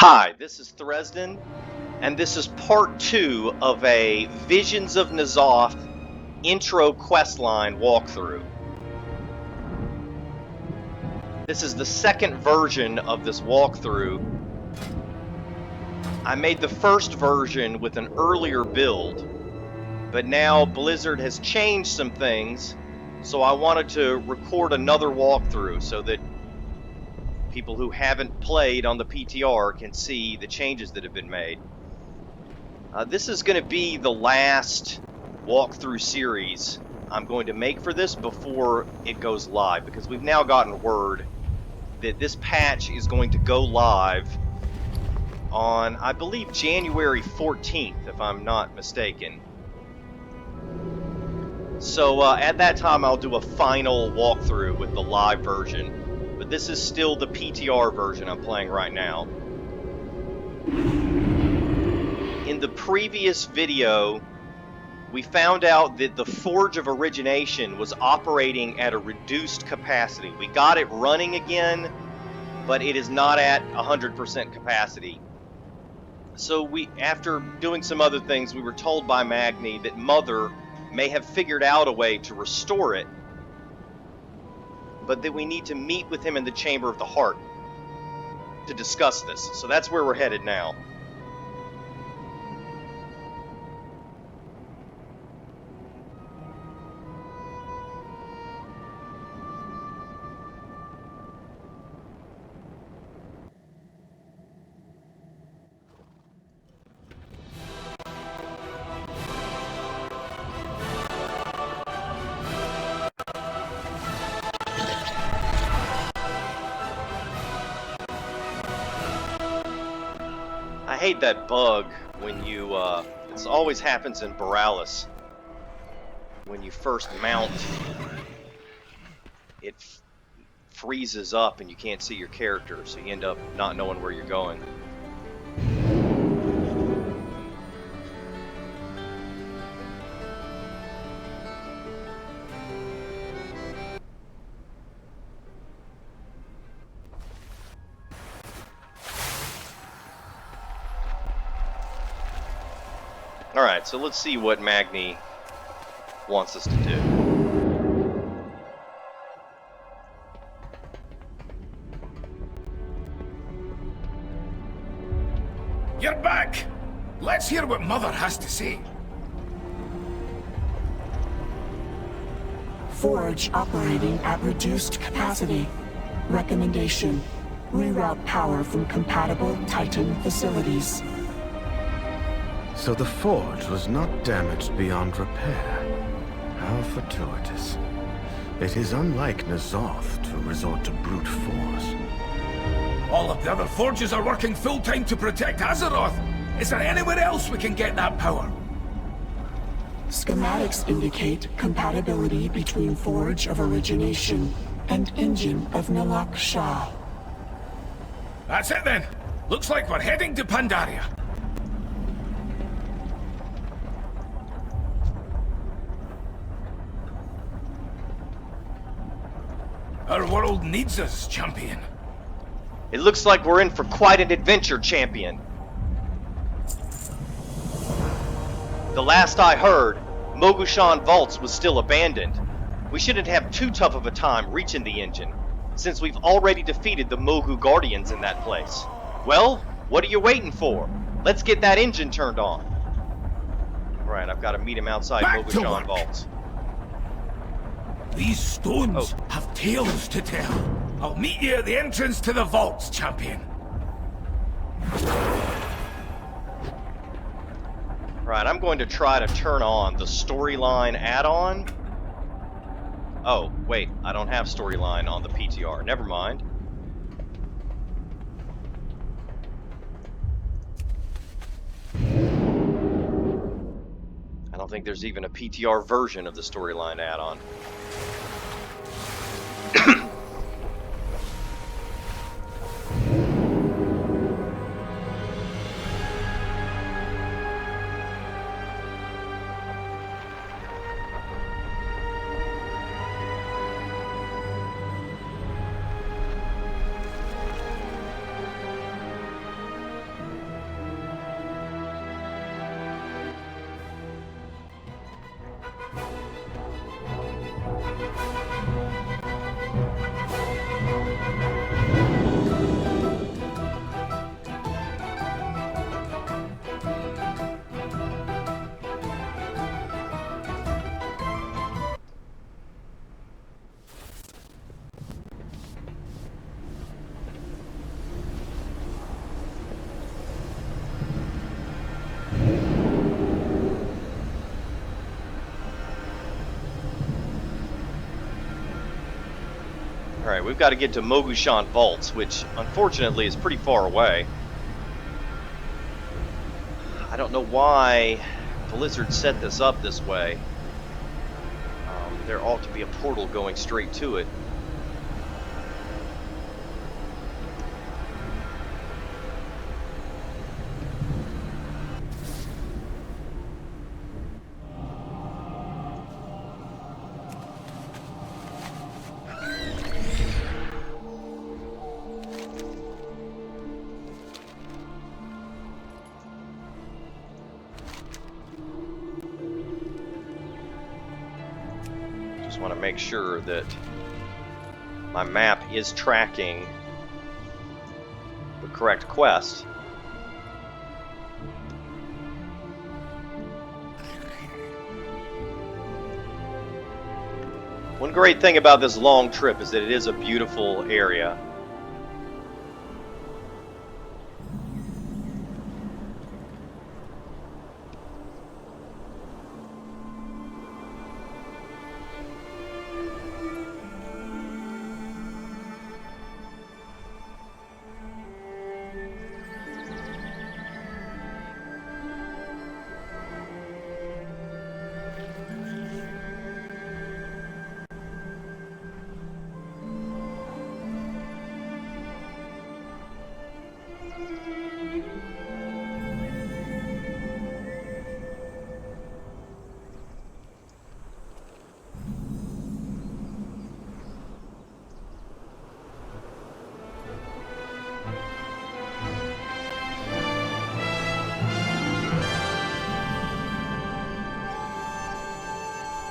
Hi, this is Thresden, and this is part 2 of a Visions of N'Zoth Intro Questline walkthrough. This is the second version of this walkthrough. I made the first version with an earlier build, but now Blizzard has changed some things, so I wanted to record another walkthrough so that people who haven't played on the PTR can see the changes that have been made. This is going to be the last walkthrough series I'm going to make for this before it goes live, because we've now gotten word that this patch is going to go live on, I believe, January 14th, if I'm not mistaken. So at that time I'll do a final walkthrough with the live version, but this is still the PTR version I'm playing right now. In the previous video, we found out that the Forge of Origination was operating at a reduced capacity. We got it running again, but it is not at 100% capacity. So after doing some other things, we were told by Magni that Mother may have figured out a way to restore it, but that we need to meet with him in the Chamber of the Heart to discuss this. So that's where we're headed now. I hate that bug when you, this always happens in Borealis. When you first mount, it freezes up and you can't see your character, so you end up not knowing where you're going. Alright, so let's see what Magni wants us to do. You're back! Let's hear what Mother has to say. Forge operating at reduced capacity. Recommendation: reroute power from compatible Titan facilities. So the forge was not damaged beyond repair. How fortuitous. It is unlike N'Zoth to resort to brute force. All of the other forges are working full-time to protect Azeroth. Is there anywhere else we can get that power? Schematics indicate compatibility between Forge of Origination and Engine of Nalak Shah. That's it then. Looks like we're heading to Pandaria. Our world needs us, champion. It looks like we're in for quite an adventure, champion. The last I heard, Mogushan Vaults was still abandoned. We shouldn't have too tough of a time reaching the engine, since we've already defeated the Mogu Guardians in that place. Well, what are you waiting for? Let's get that engine turned on. Alright, I've got to meet him outside Mogushan Vaults. These stones have tales to tell. I'll meet you at the entrance to the vaults, champion. Right, I'm going to try to turn on the storyline add-on. Oh, wait, I don't have storyline on the PTR. Never mind. I don't think there's even a PTR version of the storyline add-on. Alright, we've got to get to Mogushan Vaults, which unfortunately is pretty far away. I don't know why Blizzard set this up this way. There ought to be a portal going straight to it. Just want to make sure that my map is tracking the correct quest. One great thing about this long trip is that it is a beautiful area.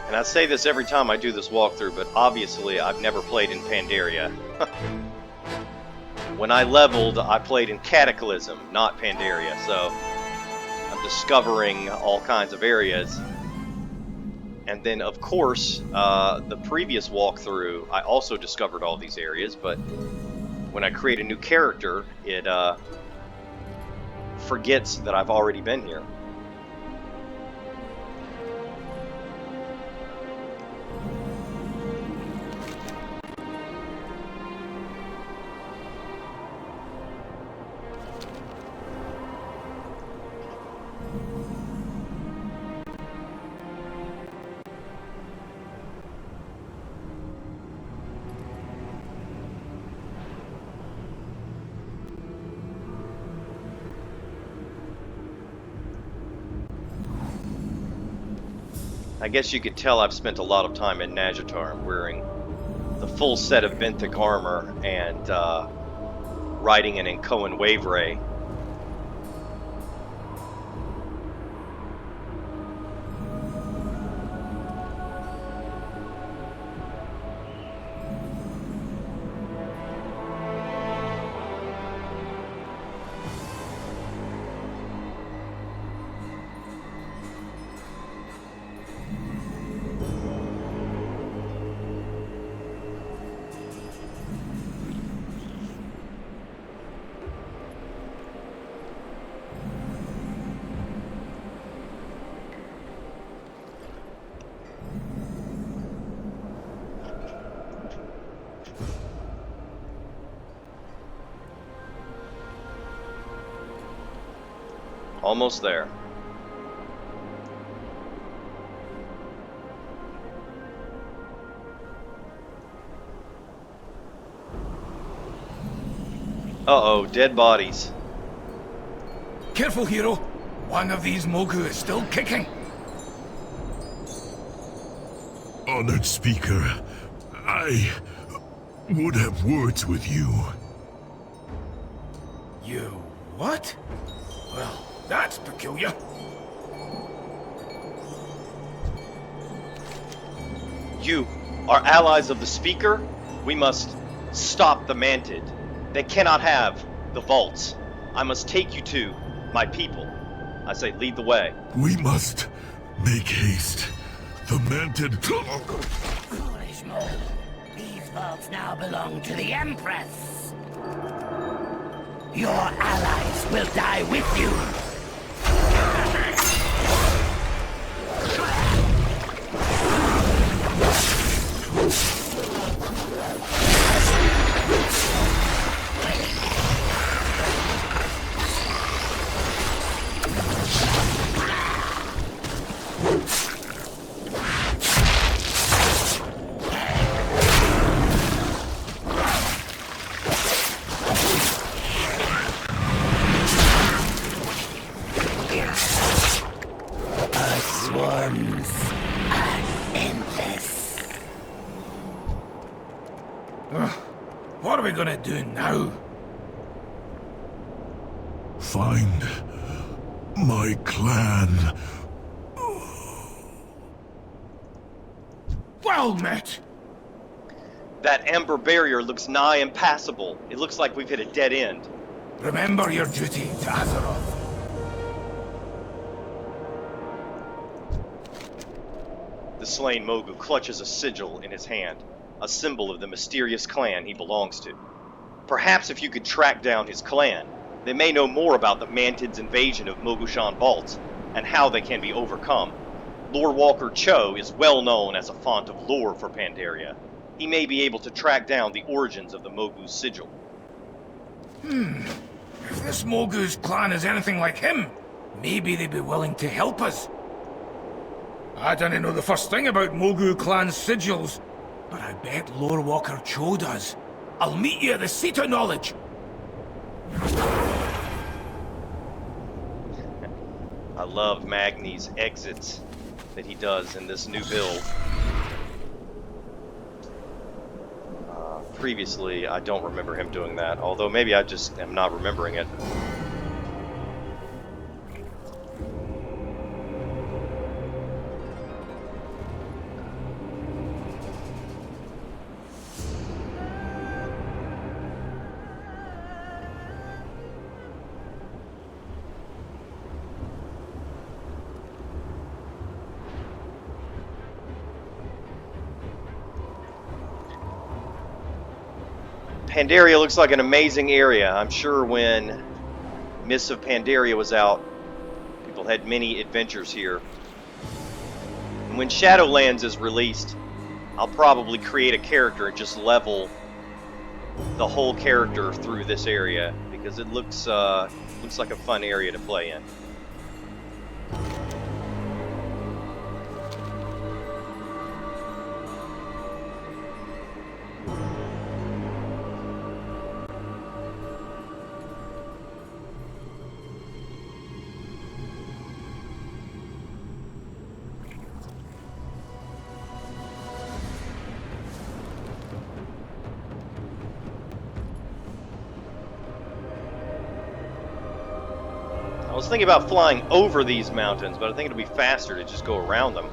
And I say this every time I do this walkthrough, but obviously I've never played in Pandaria. When I leveled, I played in Cataclysm, not Pandaria, so I'm discovering all kinds of areas. And then, of course, the previous walkthrough, I also discovered all these areas, but when I create a new character, it forgets that I've already been here. I guess you could tell I've spent a lot of time in Najatar. I'm wearing the full set of benthic armor and riding an Inkoan Wave Ray. Almost there. Uh-oh, dead bodies. Careful, hero. One of these Mogu is still kicking. Honored speaker, I would have words with you. You what? Well, that's peculiar. You are allies of the Speaker? We must stop the Mantid. They cannot have the vaults. I must take you to my people. I say, lead the way. We must make haste. The Mantid... Foolish mole. These vaults now belong to the Empress. Your allies will die with you. What are we gonna do now? Find my clan. Well met! That ember barrier looks nigh impassable. It looks like we've hit a dead end. Remember your duty to Azeroth. The slain Mogu clutches a sigil in his hand, a symbol of the mysterious clan he belongs to. Perhaps if you could track down his clan, they may know more about the Mantid's invasion of Mogushan Vaults and how they can be overcome. Lore Walker Cho is well known as a font of lore for Pandaria. He may be able to track down the origins of the Mogu's sigil. If this Mogu's clan is anything like him, maybe they'd be willing to help us. I don't know the first thing about Mogu clan's sigils, but I bet Lore Walker Cho does. I'll meet you at the seat of knowledge. I love Magni's exits that he does in this new build. Previously, I don't remember him doing that, although maybe I just am not remembering it. Pandaria looks like an amazing area. I'm sure when Mists of Pandaria was out, people had many adventures here. And when Shadowlands is released, I'll probably create a character and just level the whole character through this area because it looks like a fun area to play in. I was thinking about flying over these mountains, but I think it'll be faster to just go around them.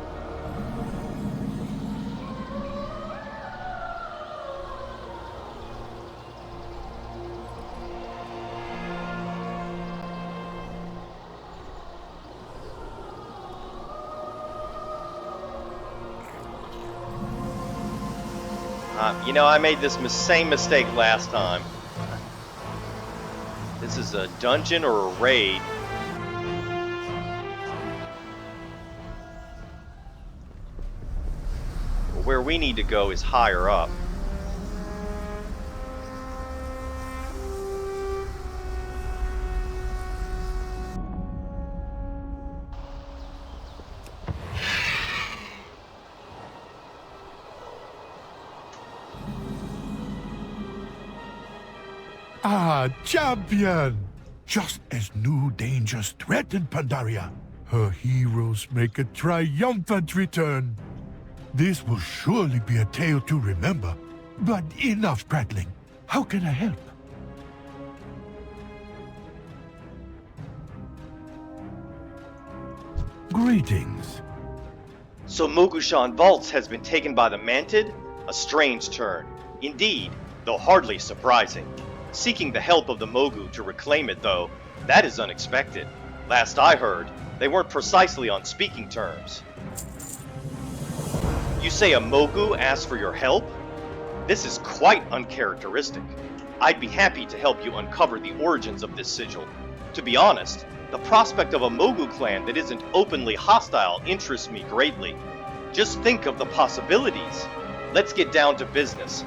You know, I made this same mistake last time. This is a dungeon or a raid. Where we need to go is higher up. Ah, champion! Just as new dangers threaten Pandaria, her heroes make a triumphant return. This will surely be a tale to remember. But enough prattling. How can I help? Greetings. So Mogushan Vaults has been taken by the Mantid? A strange turn. Indeed, though hardly surprising. Seeking the help of the Mogu to reclaim it, though, that is unexpected. Last I heard, they weren't precisely on speaking terms. You say a Mogu asked for your help? This is quite uncharacteristic. I'd be happy to help you uncover the origins of this sigil. To be honest, the prospect of a Mogu clan that isn't openly hostile interests me greatly. Just think of the possibilities. Let's get down to business.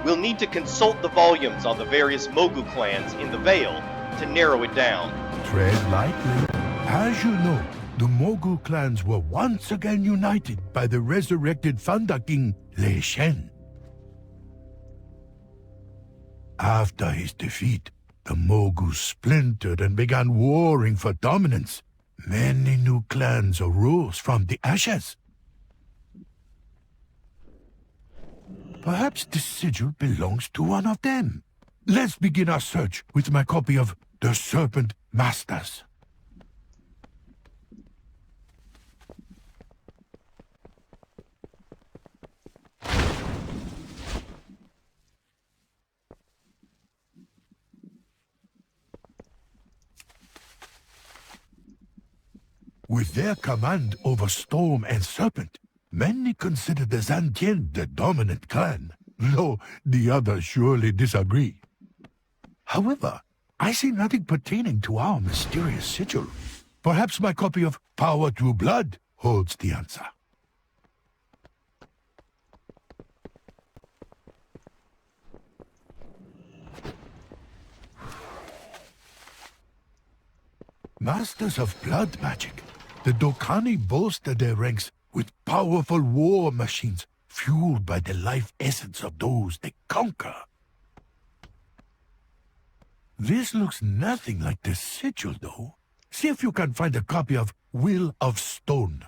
We'll need to consult the volumes on the various Mogu clans in the Vale to narrow it down. Tread lightly. As you know, the Mogu clans were once again united by the resurrected Thunder King, Lei Shen. After his defeat, the Mogu splintered and began warring for dominance. Many new clans arose from the ashes. Perhaps this sigil belongs to one of them. Let's begin our search with my copy of The Serpent Masters. With their command over Storm and Serpent, many consider the Zantien the dominant clan, though the others surely disagree. However, I see nothing pertaining to our mysterious sigil. Perhaps my copy of Power Through Blood holds the answer. Masters of blood magic, the Dokani bolster their ranks with powerful war machines fueled by the life essence of those they conquer. This looks nothing like the sigil, though. See if you can find a copy of Will of Stone.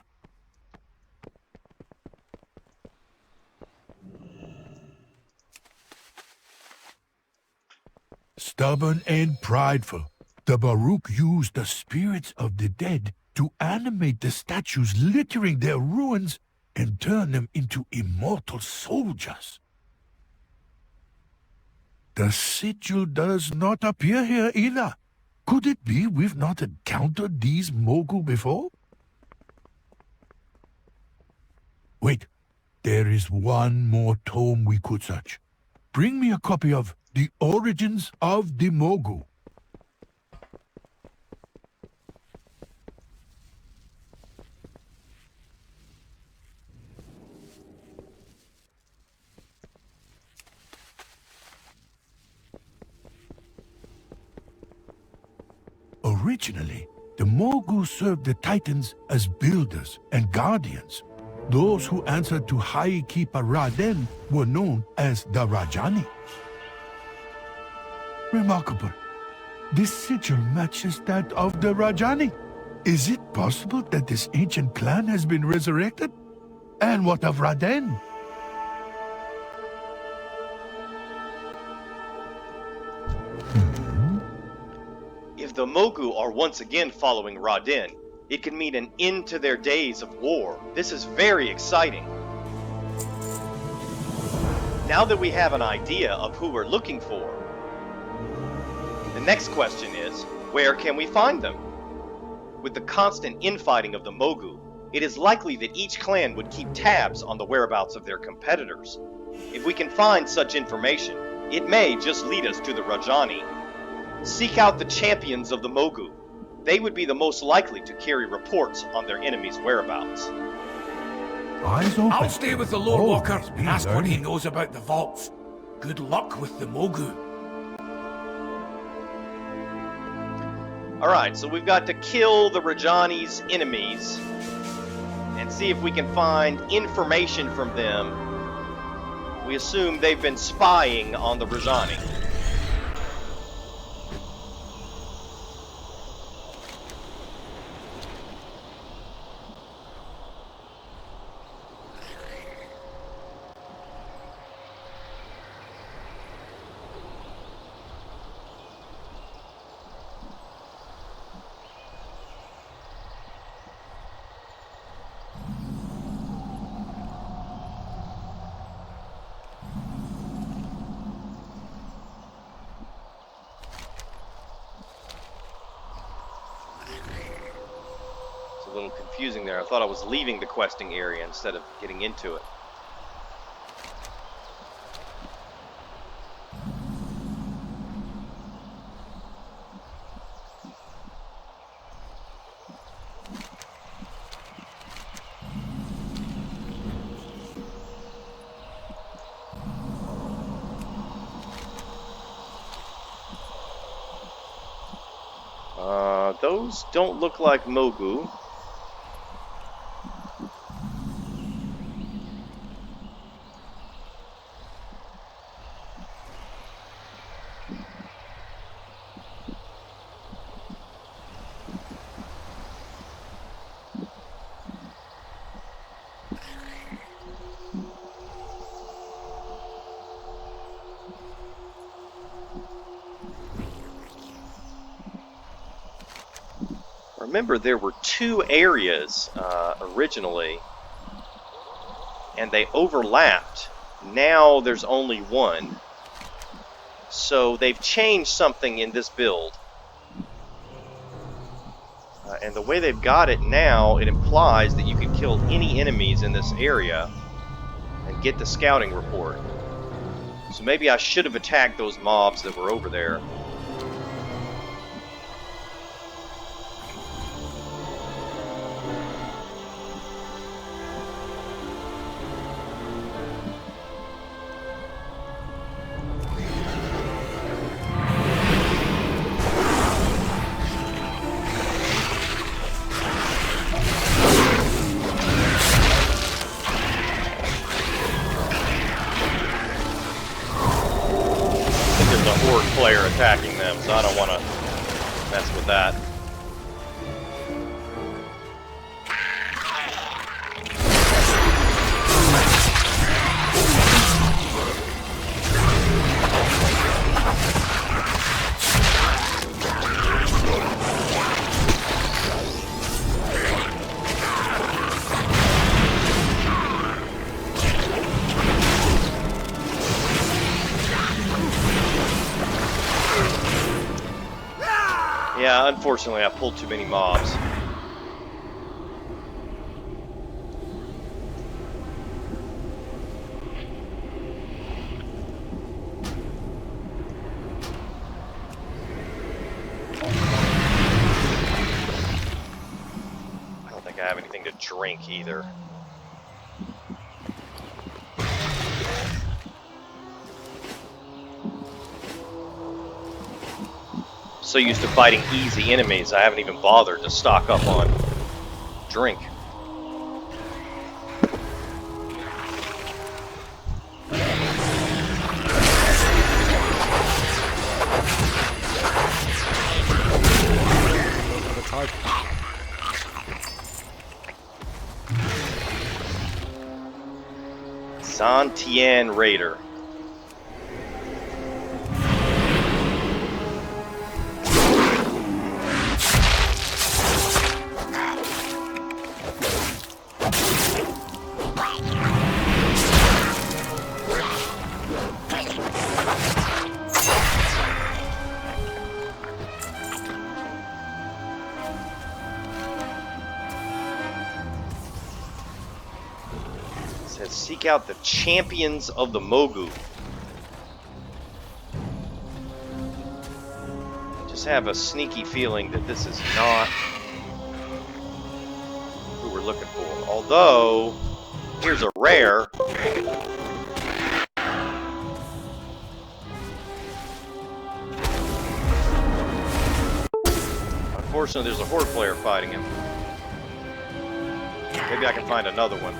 Stubborn and prideful, the Baruch used the spirits of the dead to animate the statues littering their ruins and turn them into immortal soldiers. The sigil does not appear here either. Could it be we've not encountered these Mogu before? Wait, there is one more tome we could search. Bring me a copy of The Origins of the Mogu. Originally, the Mogu served the Titans as builders and guardians. Those who answered to High Keeper Raden were known as the Rajani. Remarkable. This sigil matches that of the Rajani. Is it possible that this ancient clan has been resurrected? And what of Raden? If the Mogu are once again following Raden, it could mean an end to their days of war. This is very exciting. Now that we have an idea of who we're looking for, the next question is, where can we find them? With the constant infighting of the Mogu, it is likely that each clan would keep tabs on the whereabouts of their competitors. If we can find such information, it may just lead us to the Rajani. Seek out the champions of the Mogu. They would be the most likely to carry reports on their enemies' whereabouts. Eyes open. I'll stay with the Lord Walker Always be and ask what he learning. knows about the vaults. Good luck with the Mogu. Alright, so we've got to kill the Rajani's enemies and see if we can find information from them. We assume they've been spying on the Rajani. A little confusing there. I thought I was leaving the questing area instead of getting into it. Those don't look like Mogu. Remember, there were 2 areas originally, and they overlapped. Now there's only 1. So they've changed something in this build. And the way they've got it now, it implies that you can kill any enemies in this area and get the scouting report. So maybe I should have attacked those mobs that were over there. Player attacking them, so I don't want to mess with that. Yeah, unfortunately I pulled too many mobs. I don't think I have anything to drink either. So used to fighting easy enemies, I haven't even bothered to stock up on drink. Zantian Raider. Seek out the champions of the Mogu. Just have a sneaky feeling that this is not who we're looking for. Although, here's a rare. Unfortunately, there's a horde player fighting him. Maybe I can find another one.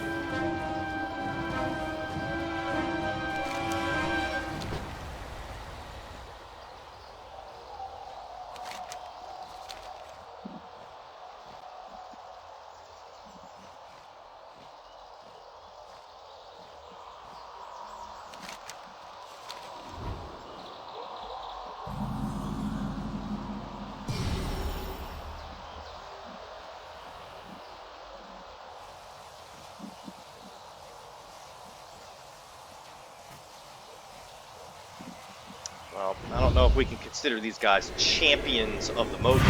Well, I don't know if we can consider these guys champions of the Mogu, but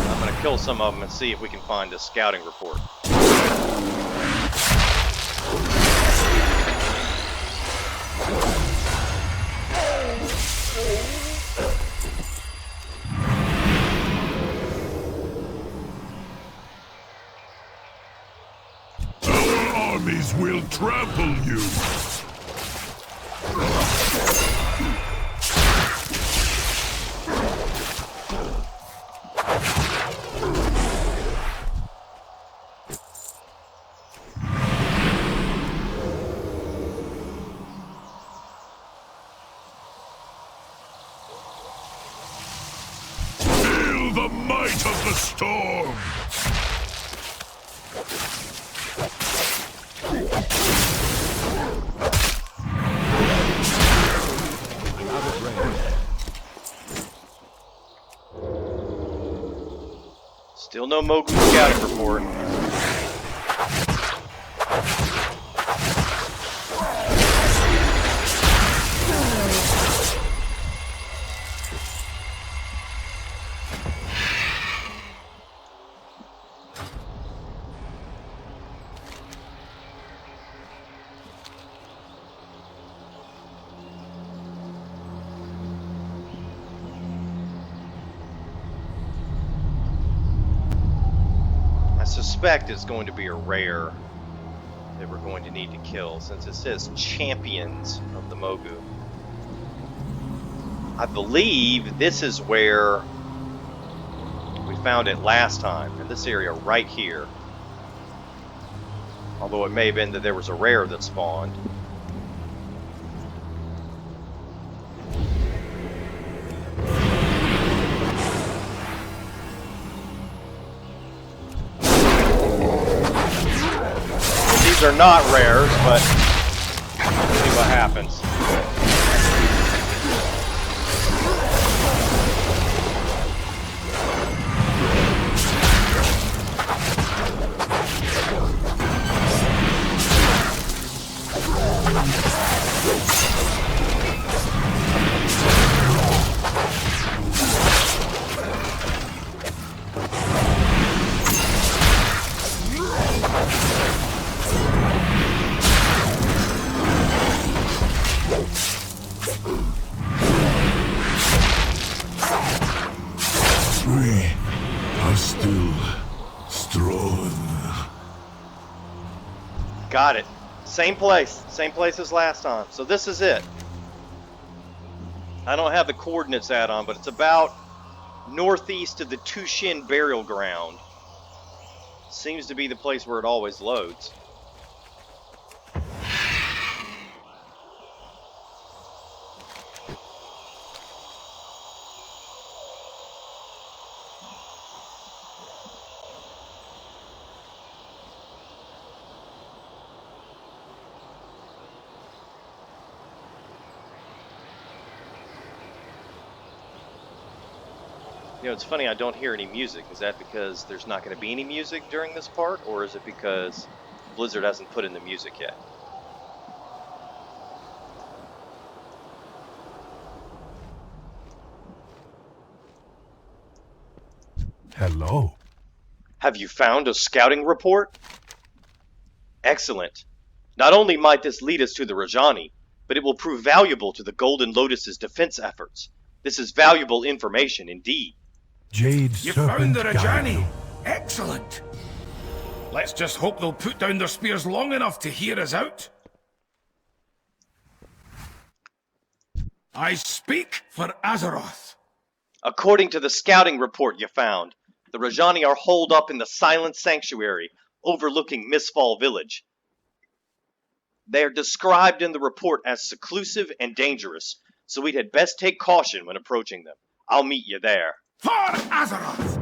I'm going to kill some of them and see if we can find a scouting report. Our armies will trample you! Feel the might of the storm! Still no Mogu scouting report. I suspect it's going to be a rare that we're going to need to kill, since it says champions of the Mogu. I believe this is where we found it last time, in this area right here. Although it may have been that there was a rare that spawned. These are not rares, but we'll see what happens. We are still strong. Got it. Same place as last time. So this is it. I don't have the coordinates add-on, but it's about northeast of the Tushin burial ground. Seems to be the place where it always loads. You know, it's funny I don't hear any music. Is that because there's not going to be any music during this part, or is it because Blizzard hasn't put in the music yet? Hello. Have you found a scouting report? Excellent. Not only might this lead us to the Rajani, but it will prove valuable to the Golden Lotus's defense efforts. This is valuable information indeed. Jade You Serpent found the guide Rajani. you. Excellent. Let's just hope they'll put down their spears long enough to hear us out. I speak for Azeroth. According to the scouting report you found, the Rajani are holed up in the Silent Sanctuary, overlooking Mistfall Village. They are described in the report as seclusive and dangerous, so we had best take caution when approaching them. I'll meet you there. For Azeroth!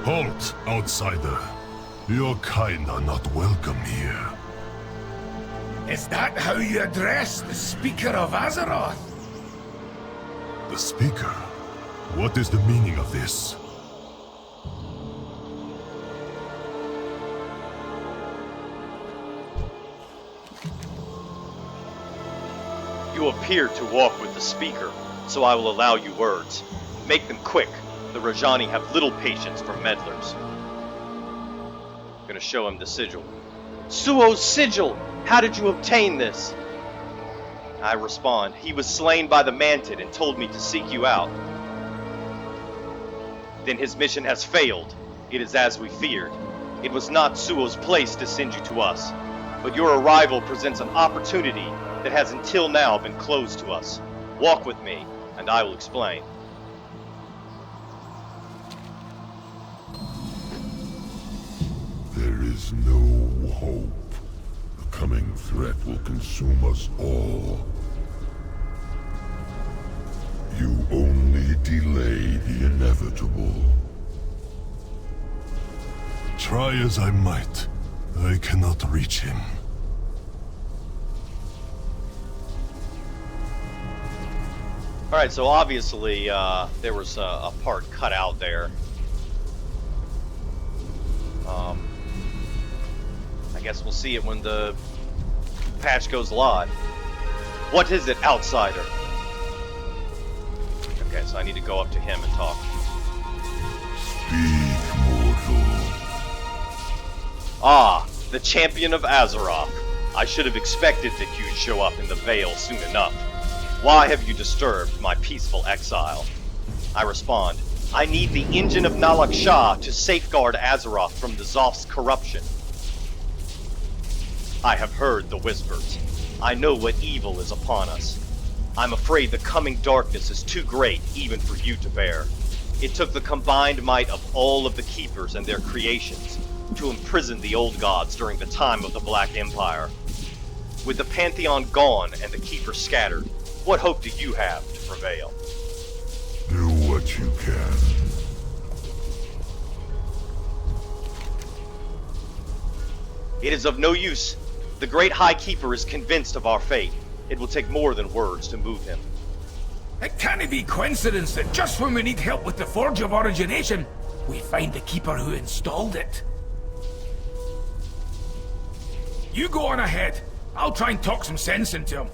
Halt, outsider. Your kind are not welcome here. Is that how you address the Speaker of Azeroth? The Speaker? What is the meaning of this? You appear to walk with the Speaker, so I will allow you words. Make them quick. The Rajani have little patience for meddlers. I'm gonna show him the sigil. Suo's sigil! How did you obtain this? I respond, he was slain by the Mantid and told me to seek you out. Then his mission has failed. It is as we feared. It was not Suo's place to send you to us, but your arrival presents an opportunity that has until now been closed to us. Walk with me, and I will explain. There is no hope. The coming threat will consume us all. You only delay the inevitable. Try as I might, I cannot reach him. Alright, so obviously there was a part cut out there. I guess we'll see it when the patch goes live. What is it, outsider? Okay, so I need to go up to him and talk. Speak, mortal. Ah, the champion of Azeroth. I should have expected that you'd show up in the Vale soon enough. Why have you disturbed my peaceful exile? I respond, I need the engine of Nalak Shah to safeguard Azeroth from the Zoth's corruption. I have heard the whispers. I know what evil is upon us. I'm afraid the coming darkness is too great even for you to bear. It took the combined might of all of the Keepers and their creations to imprison the old gods during the time of the Black Empire. With the Pantheon gone and the Keepers scattered, what hope do you have to prevail? Do what you can. It is of no use. The great High Keeper is convinced of our fate. It will take more than words to move him. It can't be coincidence that just when we need help with the Forge of Origination, we find the Keeper who installed it. You go on ahead. I'll try and talk some sense into him.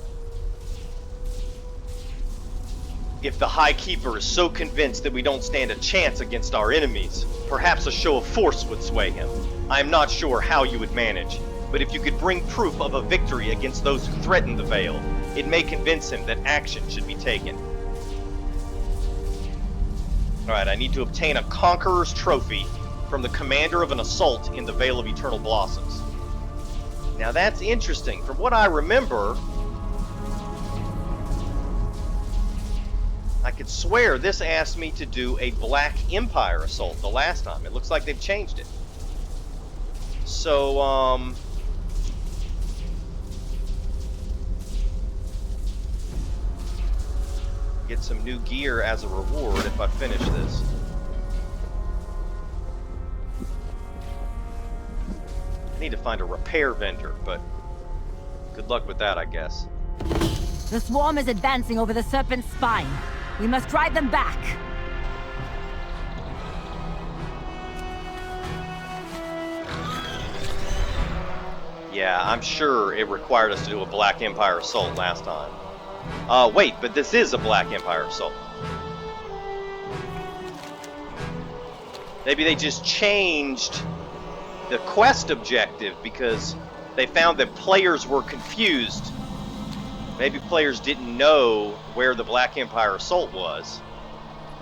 If the High Keeper is so convinced that we don't stand a chance against our enemies, perhaps a show of force would sway him. I am not sure how you would manage, but if you could bring proof of a victory against those who threaten the Vale, it may convince him that action should be taken. Alright, I need to obtain a Conqueror's Trophy from the commander of an assault in the Vale of Eternal Blossoms. Now that's interesting. From what I remember, I could swear this asked me to do a Black Empire assault the last time. It looks like they've changed it. So, get some new gear as a reward if I finish this. I need to find a repair vendor, but good luck with that, I guess. The swarm is advancing over the Serpent's spine. We must drive them back. Yeah, I'm sure it required us to do a Black Empire assault last time. Wait, but this is a Black Empire assault. Maybe they just changed the quest objective because they found that players were confused. Maybe players didn't know where the Black Empire assault was.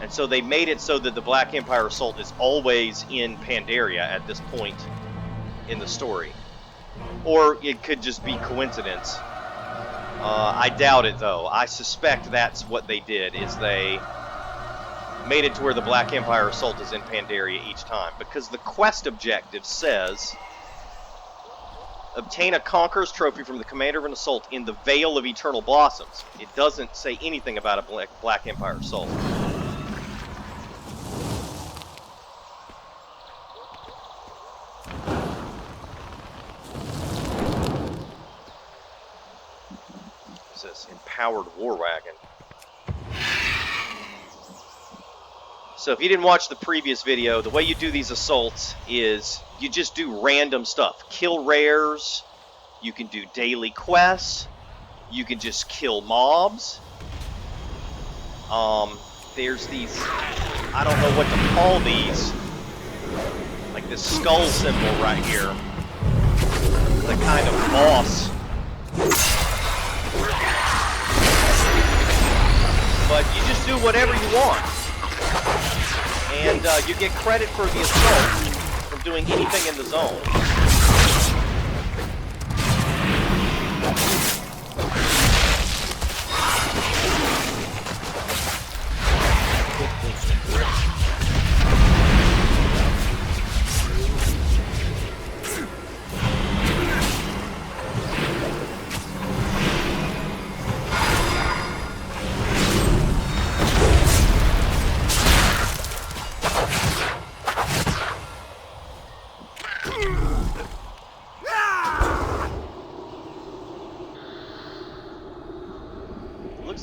And so they made it so that the Black Empire assault is always in Pandaria at this point in the story. Or it could just be coincidence. I doubt it, though. I suspect that's what they did, is they made it to where the Black Empire assault is in Pandaria each time. Because the quest objective says, obtain a Conqueror's Trophy from the commander of an assault in the Vale of Eternal Blossoms. It doesn't say anything about a Black Empire assault. this? Empowered war wagon. So if you didn't watch the previous video, the way you do these assaults is you just do random stuff. Kill rares, you can do daily quests, you can just kill mobs. There's these, I don't know what to call these, like this skull symbol right here. The kind of boss. But you just do whatever you want. And you get credit for the assault from doing anything in the zone.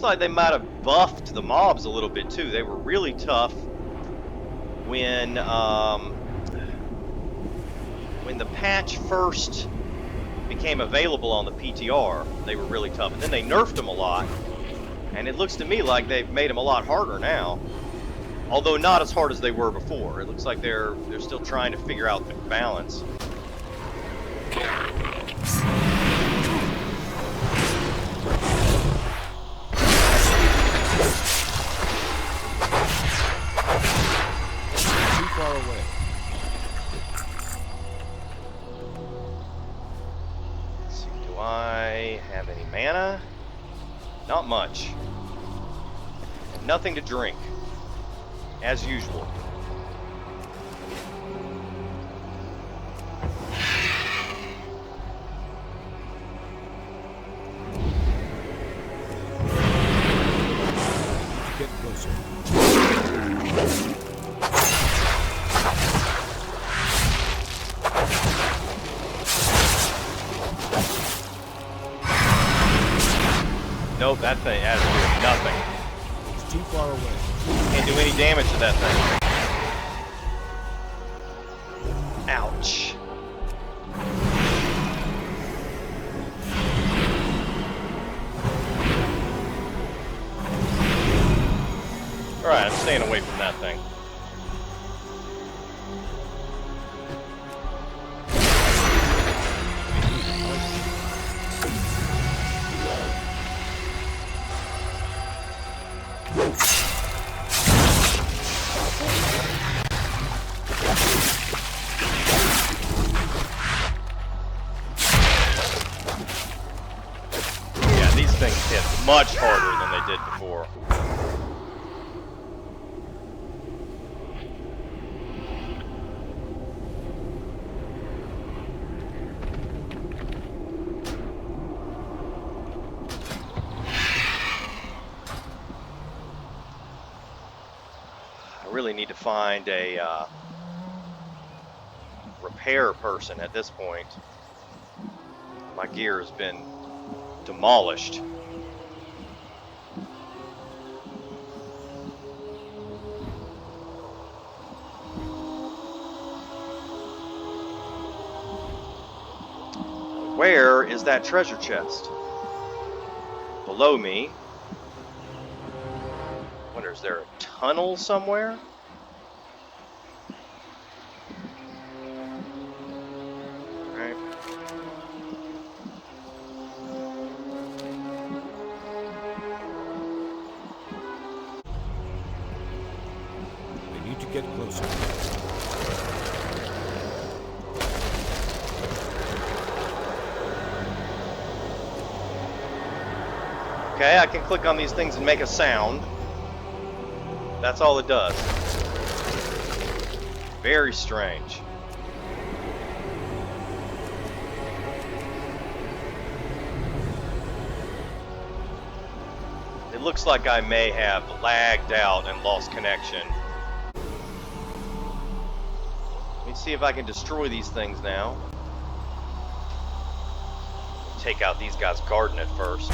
Like they might have buffed the mobs a little bit too. They were really tough when the patch first became available on the PTR. They were really tough, and then they nerfed them a lot. And it looks to me like they've made them a lot harder now, although not as hard as they were before. It looks like they're still trying to figure out the balance. Far away. Let's see, do I have any mana? Not much. Nothing to drink, as usual. Get closer. Nope, that thing has nothing. It's too far away. Can't do any damage to that thing. Ouch. Alright, I'm staying away from that thing. Things hit much harder than they did before. I really need to find a repair person at this point. My gear has been demolished. Where is that treasure chest? Below me. I wonder, is there a tunnel somewhere? Alright. We need to get closer. Okay, I can click on these things and make a sound. That's all it does. Very strange. It looks like I may have lagged out and lost connection. Let me see if I can destroy these things now. Take out these guys' garden at first.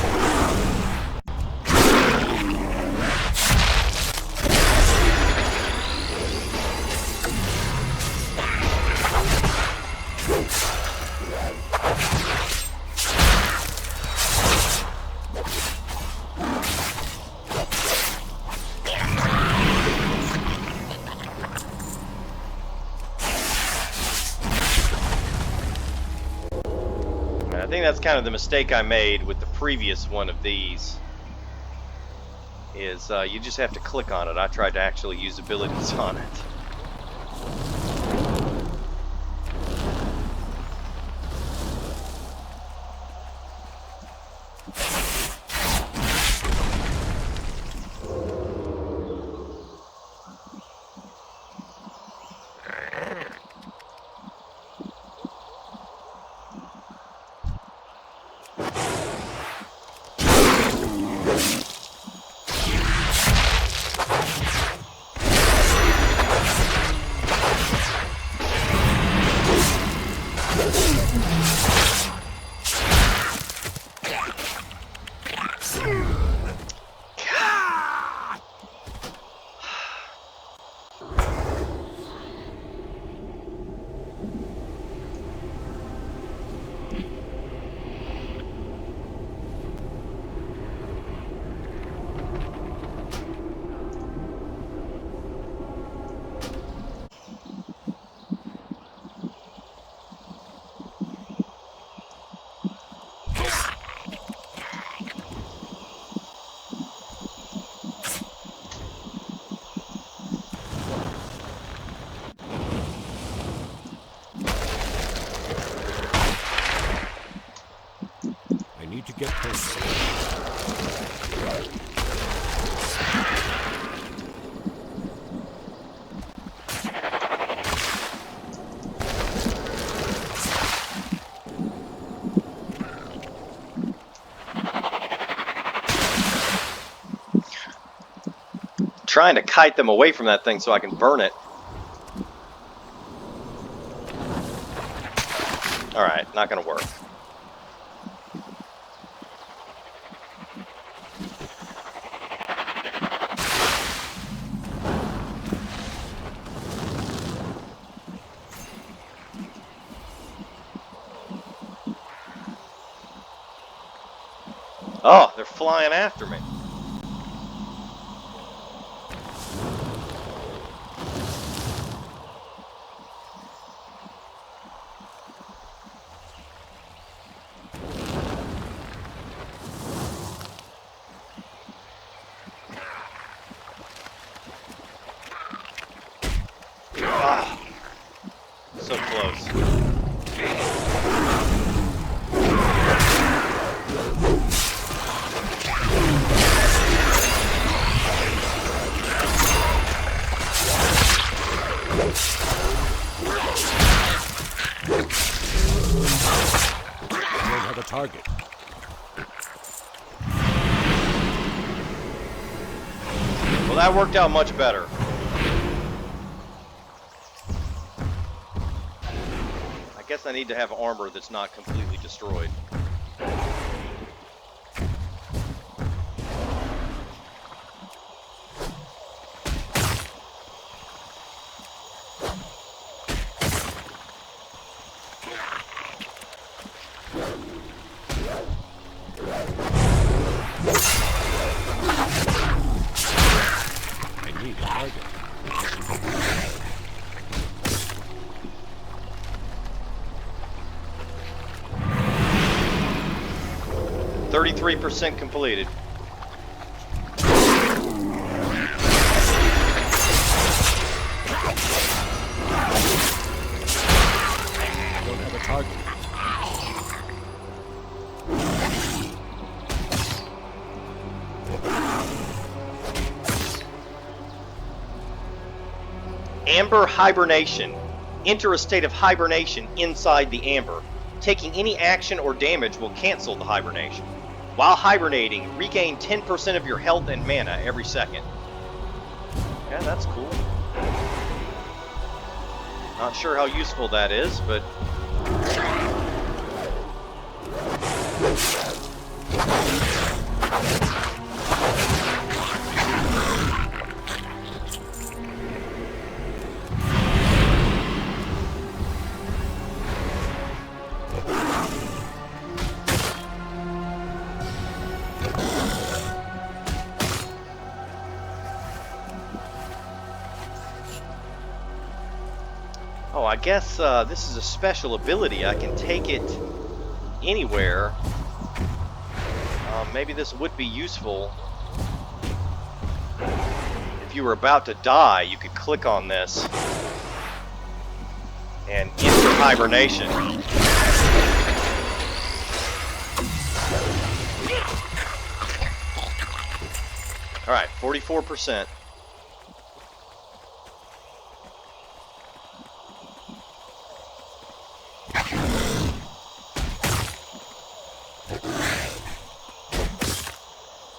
think that's kind of the mistake I made with the previous one of these. Is you just have to click on it. I tried to actually use abilities on it. Get close. Trying to kite them away from that thing so I can burn it. Alright, not gonna work. Oh, they're flying after me. Ah, so close. Don't have a target. Well, that worked out much better. I guess I need to have armor that's not completely destroyed. I need a target. 33% completed. Don't have a target. Amber hibernation. Enter a state of hibernation inside the amber. Taking any action or damage will cancel the hibernation. While hibernating, regain 10% of your health and mana every second. Yeah, that's cool. Not sure how useful that is, but... Oh, I guess this is a special ability. I can take it anywhere. Maybe this would be useful. If you were about to die, you could click on this and enter hibernation. Alright, 44%.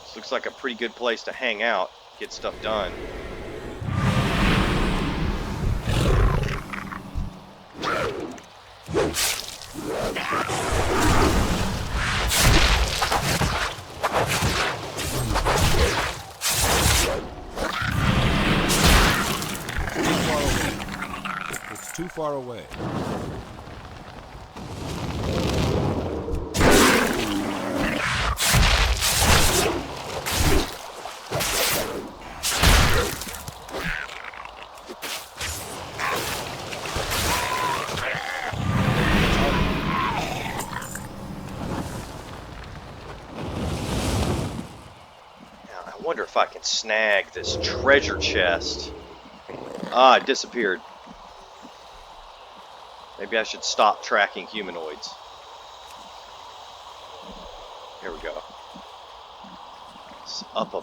This looks like a pretty good place to hang out, get stuff done. It's too far away. I wonder if I can snag this treasure chest. Ah, it disappeared. Maybe I should stop tracking humanoids. Here we go. It's up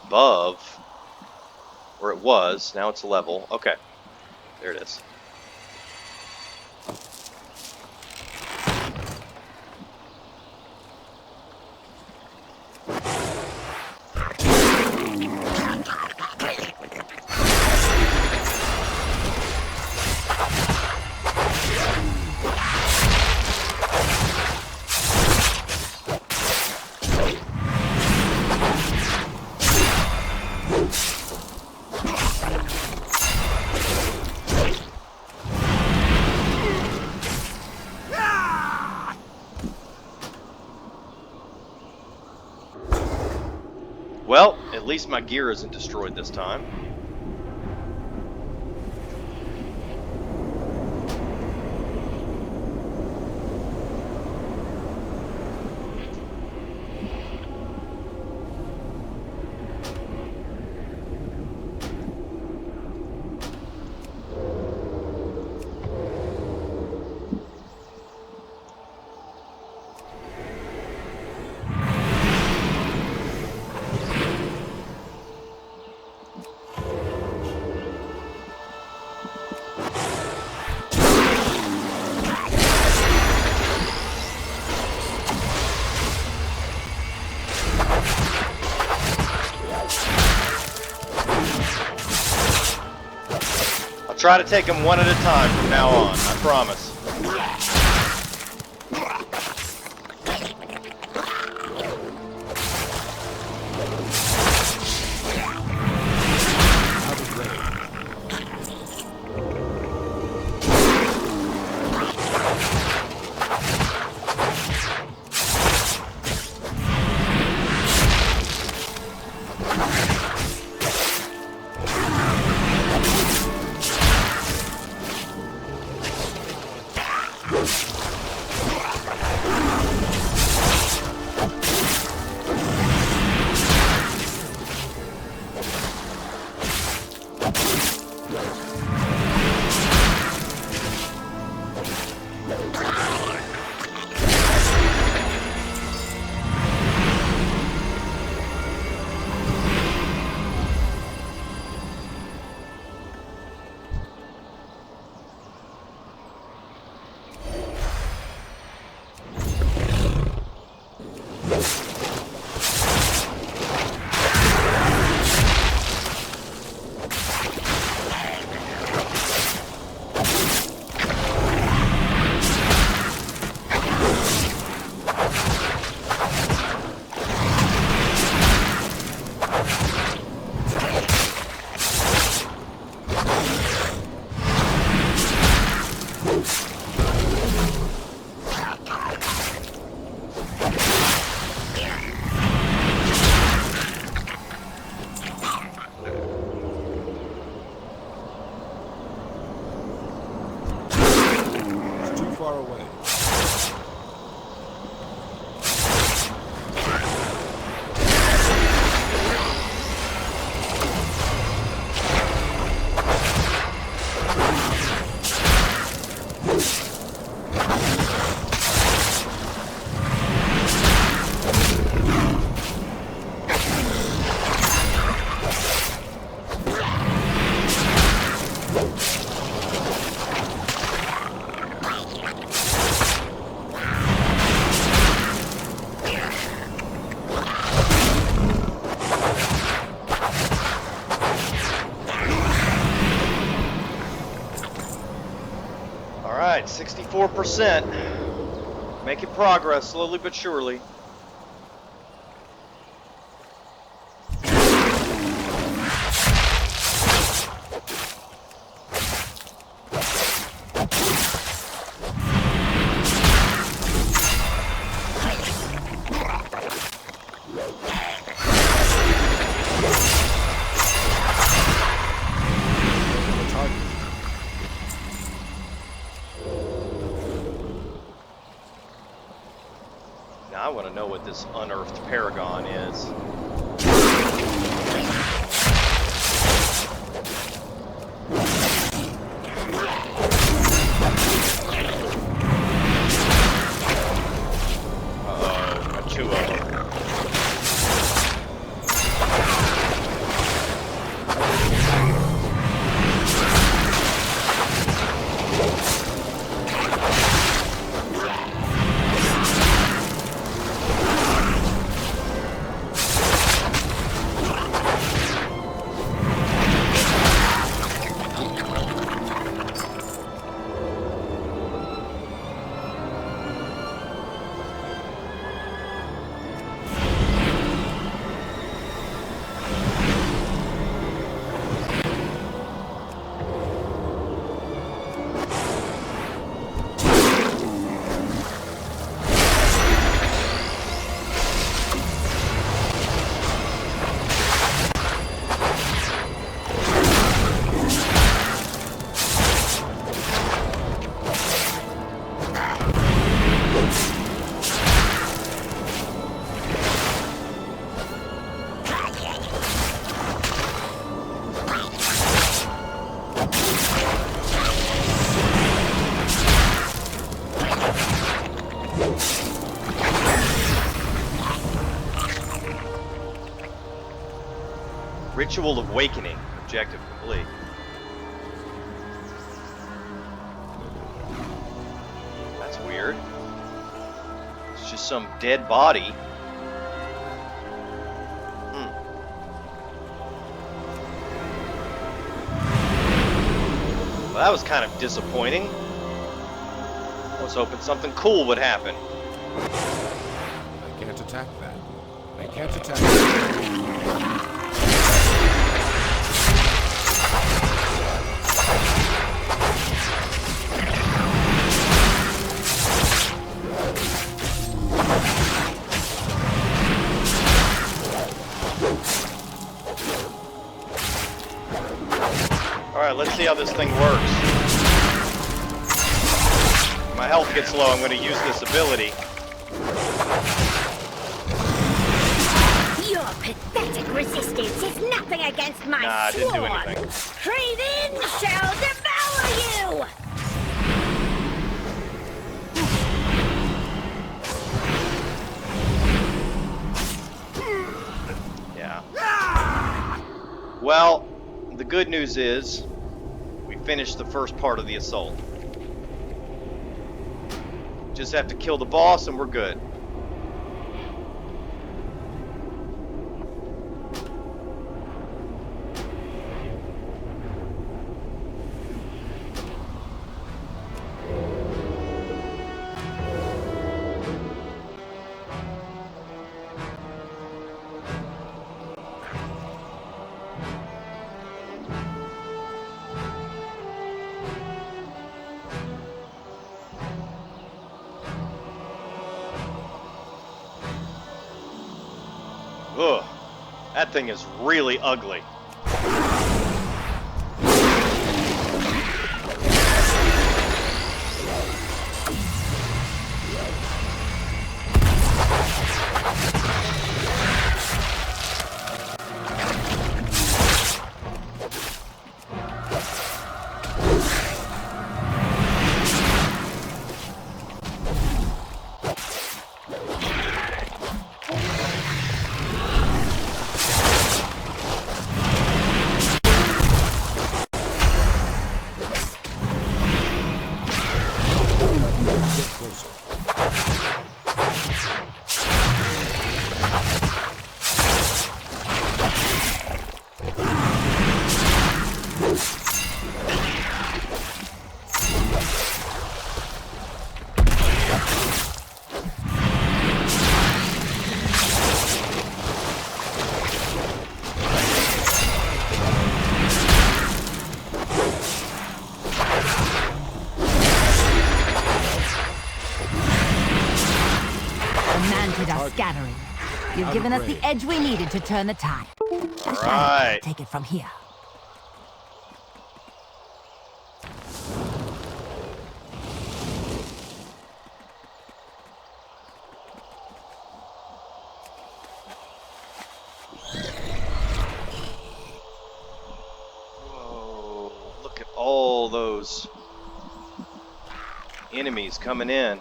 above where it was. Now it's level. Okay. There it is. Well, at least my gear isn't destroyed this time. Try to take them one at a time from now on, I promise. Far away. Alright, 64%. Making progress, slowly but surely. Now I want to know what this unearthed paragon is. Uh-oh, got two of them. Ritual of Awakening. Objective complete. That's weird. It's just some dead body. Well, that was kind of disappointing. I was hoping something cool would happen. I can't attack that. I can't attack that. Alright, let's see how this thing works. My health gets low, I'm going to use this ability. Your pathetic resistance is nothing against my Nah, it didn't do sworn. anything. Craven shall devour you! Yeah. Well, the good news is we finished the first part of the assault. Just have to kill the boss and we're good. Ugh, that thing is really ugly. scattering. You've I'm given us ready. the edge we needed to turn the tide. Just right. take it from here. Whoa, look at all those enemies coming in.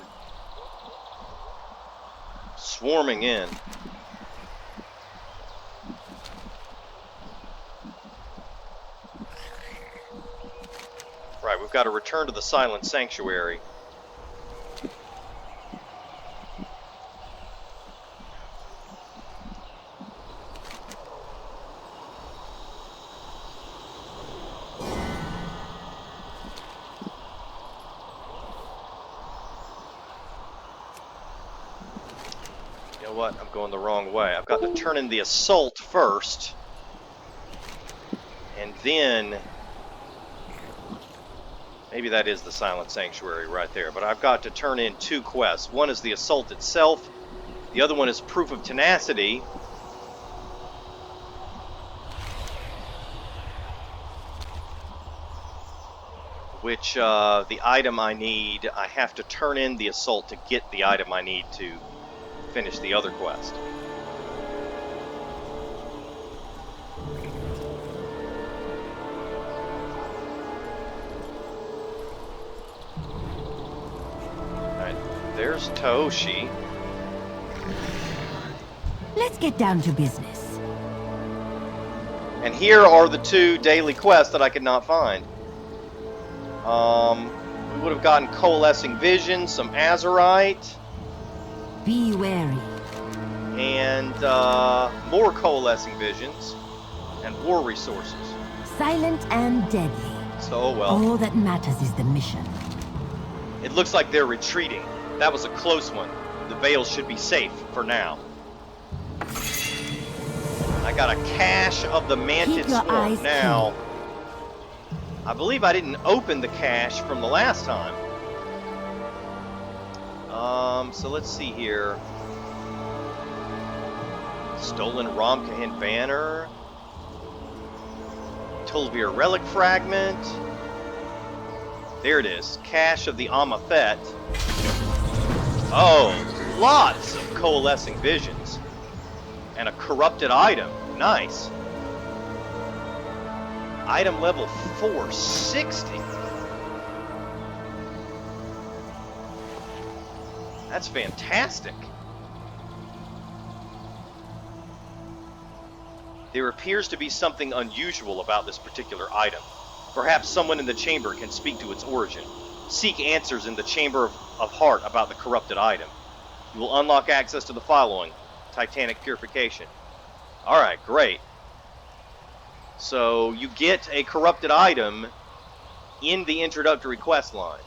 Swarming in. Right, we've got to return to the Silent Sanctuary. You know what? I'm going the wrong way. I've got to turn in the assault first. And then... maybe that is the Silent Sanctuary right there. But I've got to turn in 2 quests. One is the assault itself. The other one is Proof of Tenacity. Which, the item I need, I have to turn in the assault to get the item I need to finish the other quest. Alright, there's Toshi. Let's get down to business. And here are the 2 daily quests that I could not find. We would have gotten Coalescing Vision, some Azurite, Be wary. and more Coalescing Visions, and War Resources. Silent and deadly. So, well, All that matters is the mission. it looks like they're retreating. That was a close one. The Veils should be safe for now. I got a cache of the Manted Keep your Swarm. eyes Now, I believe I didn't open the cache from the last time. So let's see here. Stolen Romkahin Banner. Tolvir Relic Fragment. There it is. Cache of the Amathet. Oh, lots of Coalescing Visions. And a corrupted item. Nice. Item level 460. That's fantastic. There appears to be something unusual about this particular item. Perhaps someone in the chamber can speak to its origin. Seek answers in the Chamber of Heart about the corrupted item. You will unlock access to the following. Titanic Purification. Alright, great. So, you get a corrupted item in the introductory quest line.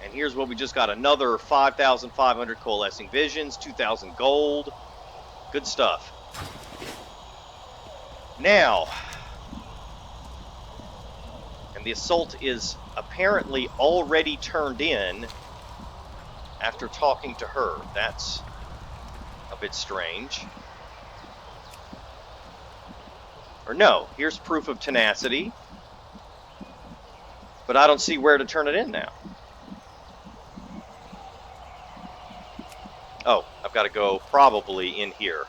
And here's what we just got. Another 5,500 Coalescing Visions, 2,000 gold. Good stuff. Now, and the assault is apparently already turned in after talking to her. That's a bit strange. Or no, here's Proof of Tenacity. But I don't see where to turn it in now. Oh, I've got to go probably in here.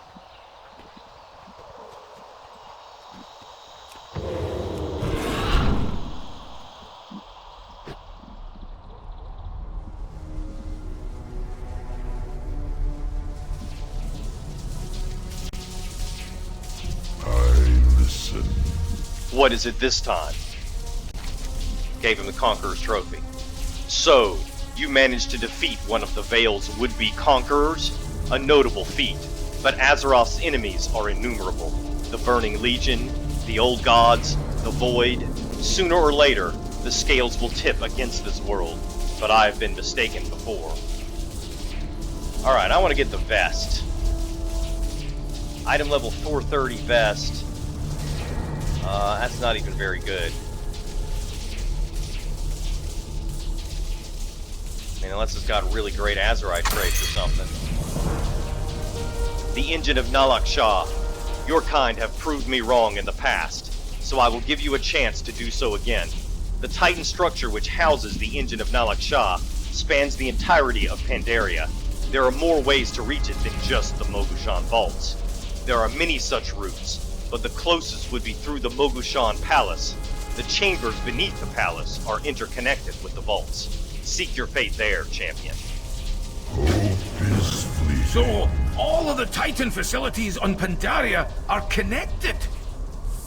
What is it this time? Gave him the Conqueror's Trophy. So, you managed to defeat one of the Veil's would-be conquerors? A notable feat, but Azeroth's enemies are innumerable. The Burning Legion, the Old Gods, the Void. Sooner or later, the scales will tip against this world, but I have been mistaken before. Alright, I want to get the vest. Item level 430 vest. That's not even very good. mean, unless it's got really great Azerite traits or something. The engine of Nalak Shah. Your kind have proved me wrong in the past, so I will give you a chance to do so again. The Titan structure which houses the engine of Nalak Shah spans the entirety of Pandaria. There are more ways to reach it than just the Mogushan vaults. There are many such routes, but the closest would be through the Mogushan Palace. The chambers beneath the palace are interconnected with the vaults. Seek your fate there, champion. So, all of the Titan facilities on Pandaria are connected?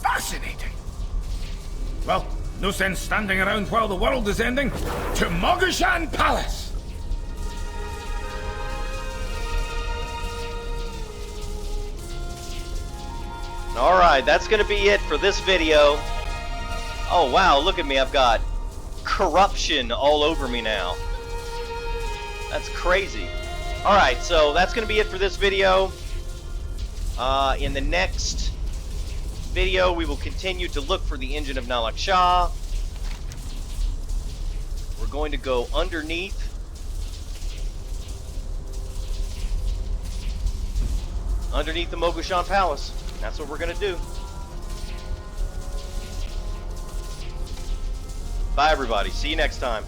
Fascinating. Well, no sense standing around while the world is ending. To Mogushan Palace! Alright, that's gonna be it for this video. Oh wow, look at me, I've got corruption all over me now. That's crazy. Alright, so that's gonna be it for this video. In the next video, we will continue to look for the engine of Nalak Shah. We're going to go underneath the Mogushan Palace. That's what we're gonna do. Bye everybody, see you next time.